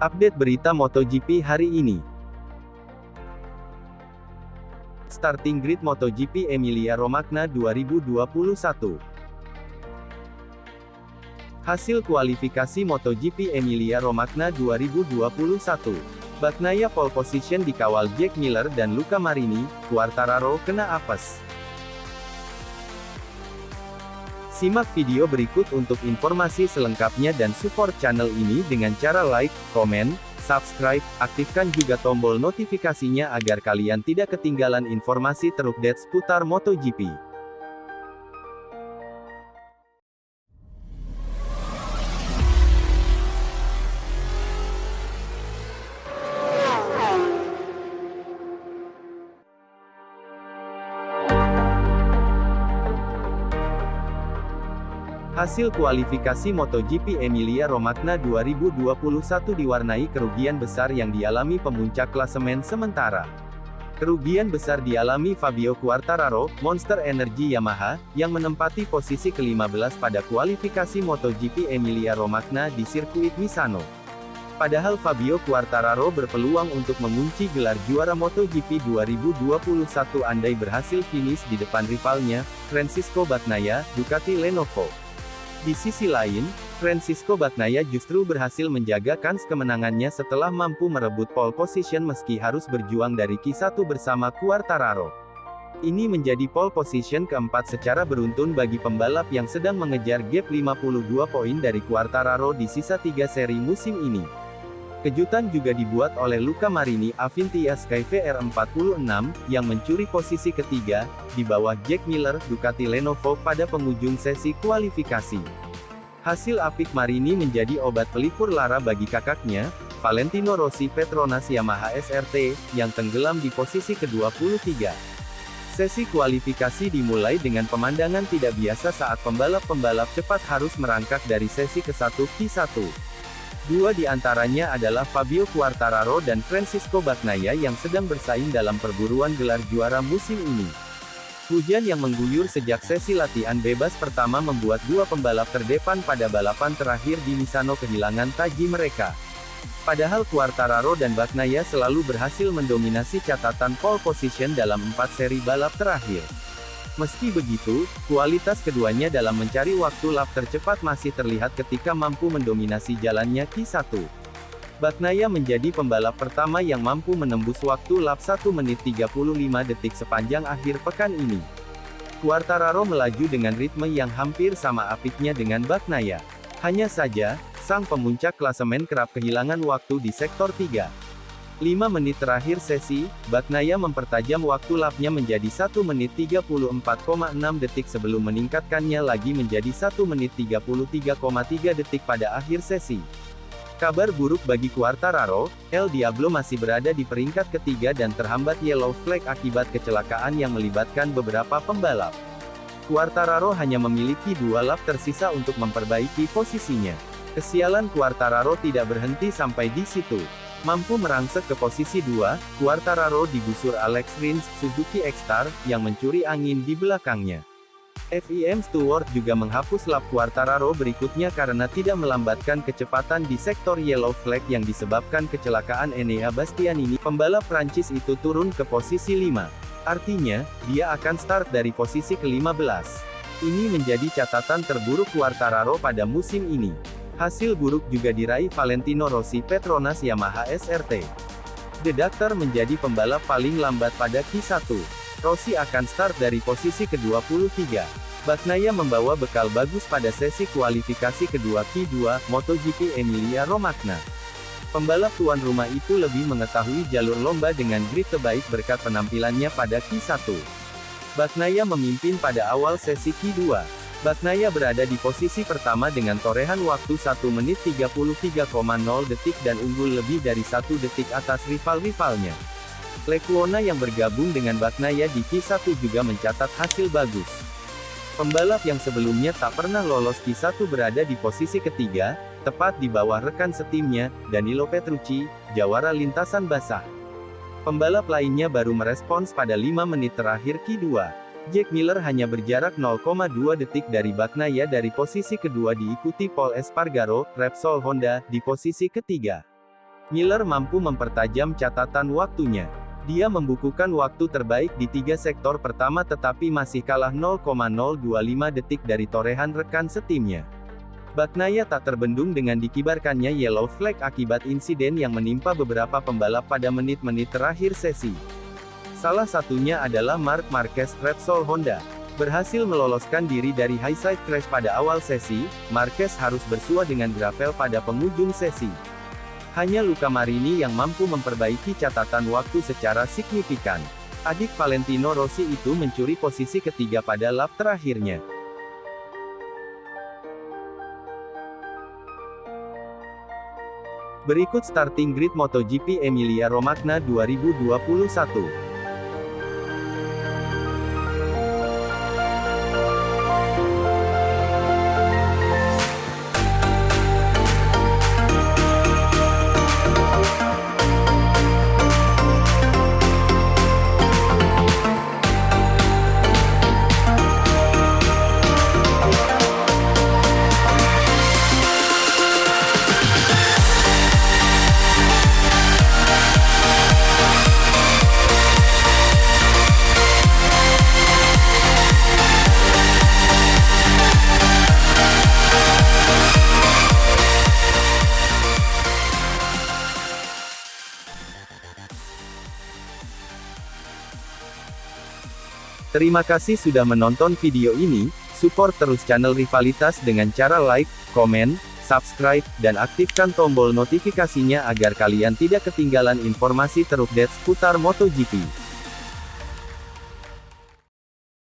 Update berita MotoGP hari ini. Starting grid MotoGP Emilia-Romagna 2021. Hasil kualifikasi MotoGP Emilia-Romagna 2021. Bagnaia pole position dikawal Jack Miller dan Luca Marini, Quartararo kena apes. Simak video berikut untuk informasi selengkapnya dan support channel ini dengan cara like, komen, subscribe, aktifkan juga tombol notifikasinya agar kalian tidak ketinggalan informasi terupdate seputar MotoGP. Hasil kualifikasi MotoGP Emilia-Romagna 2021 diwarnai kerugian besar yang dialami pemuncak klasemen sementara. Kerugian besar dialami Fabio Quartararo, Monster Energy Yamaha, yang menempati posisi ke-15 pada kualifikasi MotoGP Emilia-Romagna di sirkuit Misano. Padahal Fabio Quartararo berpeluang untuk mengunci gelar juara MotoGP 2021 andai berhasil finish di depan rivalnya, Francisco Bagnaia, Ducati Lenovo. Di sisi lain, Francisco Bagnaia justru berhasil menjaga kans kemenangannya setelah mampu merebut pole position meski harus berjuang dari Q1 bersama Quartararo. Ini menjadi pole position keempat secara beruntun bagi pembalap yang sedang mengejar gap 52 poin dari Quartararo di sisa 3 seri musim ini. Kejutan juga dibuat oleh Luca Marini Avinti Sky VR46, yang mencuri posisi ketiga, di bawah Jack Miller Ducati Lenovo pada penghujung sesi kualifikasi. Hasil apik Marini menjadi obat pelipur lara bagi kakaknya, Valentino Rossi Petronas Yamaha SRT, yang tenggelam di posisi ke-23. Sesi kualifikasi dimulai dengan pemandangan tidak biasa saat pembalap-pembalap cepat harus merangkak dari sesi ke-1 Q1. Dua di antaranya adalah Fabio Quartararo dan Francisco Bagnaia yang sedang bersaing dalam perburuan gelar juara musim ini. Hujan yang mengguyur sejak sesi latihan bebas pertama membuat dua pembalap terdepan pada balapan terakhir di Misano kehilangan taji mereka. Padahal Quartararo dan Bagnaia selalu berhasil mendominasi catatan pole position dalam 4 seri balap terakhir. Meski begitu, kualitas keduanya dalam mencari waktu lap tercepat masih terlihat ketika mampu mendominasi jalannya Q1. Bagnaia menjadi pembalap pertama yang mampu menembus waktu lap 1 menit 35 detik sepanjang akhir pekan ini. Quartararo melaju dengan ritme yang hampir sama apiknya dengan Bagnaia. Hanya saja, sang pemuncak klasemen kerap kehilangan waktu di sektor 3. 5 menit terakhir sesi, Bagnaia mempertajam waktu lapnya menjadi 1 menit 34,6 detik sebelum meningkatkannya lagi menjadi 1 menit 33,3 detik pada akhir sesi. Kabar buruk bagi Quartararo, El Diablo masih berada di peringkat ketiga dan terhambat yellow flag akibat kecelakaan yang melibatkan beberapa pembalap. Quartararo hanya memiliki 2 lap tersisa untuk memperbaiki posisinya. Kesialan Quartararo tidak berhenti sampai di situ. Mampu merangsek ke posisi 2, Quartararo digusur Alex Rins Suzuki X-Star, yang mencuri angin di belakangnya. FIM Stewart juga menghapus lap Quartararo berikutnya karena tidak melambatkan kecepatan di sektor yellow flag yang disebabkan kecelakaan Enea Bastianini. Pembalap Prancis itu turun ke posisi 5. Artinya, dia akan start dari posisi ke-15. Ini menjadi catatan terburuk Quartararo pada musim ini. Hasil buruk juga diraih Valentino Rossi Petronas Yamaha SRT. The Doctor menjadi pembalap paling lambat pada Q1. Rossi akan start dari posisi ke-23. Bagnaia membawa bekal bagus pada sesi kualifikasi kedua Q2, MotoGP Emilia-Romagna. Pembalap tuan rumah itu lebih mengetahui jalur lomba dengan grid terbaik berkat penampilannya pada Q1. Bagnaia memimpin pada awal sesi Q2. Bagnaia berada di posisi pertama dengan torehan waktu 1 menit 33,0 detik dan unggul lebih dari 1 detik atas rival-rivalnya. Lecuona yang bergabung dengan Bagnaia di Q1 juga mencatat hasil bagus. Pembalap yang sebelumnya tak pernah lolos Q1 berada di posisi ketiga, tepat di bawah rekan setimnya, Danilo Petrucci, jawara lintasan basah. Pembalap lainnya baru merespons pada 5 menit terakhir Q2. Jack Miller hanya berjarak 0,2 detik dari Bagnaia dari posisi kedua diikuti Pol Espargaro, Repsol Honda, di posisi ketiga. Miller mampu mempertajam catatan waktunya. Dia membukukan waktu terbaik di 3 sektor pertama tetapi masih kalah 0,025 detik dari torehan rekan setimnya. Bagnaia tak terbendung dengan dikibarkannya yellow flag akibat insiden yang menimpa beberapa pembalap pada menit-menit terakhir sesi. Salah satunya adalah Marc Marquez, Repsol Honda. Berhasil meloloskan diri dari high side crash pada awal sesi, Marquez harus bersua dengan gravel pada penghujung sesi. Hanya Luca Marini yang mampu memperbaiki catatan waktu secara signifikan. Adik Valentino Rossi itu mencuri posisi ketiga pada lap terakhirnya. Berikut starting grid MotoGP Emilia-Romagna 2021. Terima kasih sudah menonton video ini, support terus channel Rivalitas dengan cara like, komen, subscribe, dan aktifkan tombol notifikasinya agar kalian tidak ketinggalan informasi terupdate seputar MotoGP.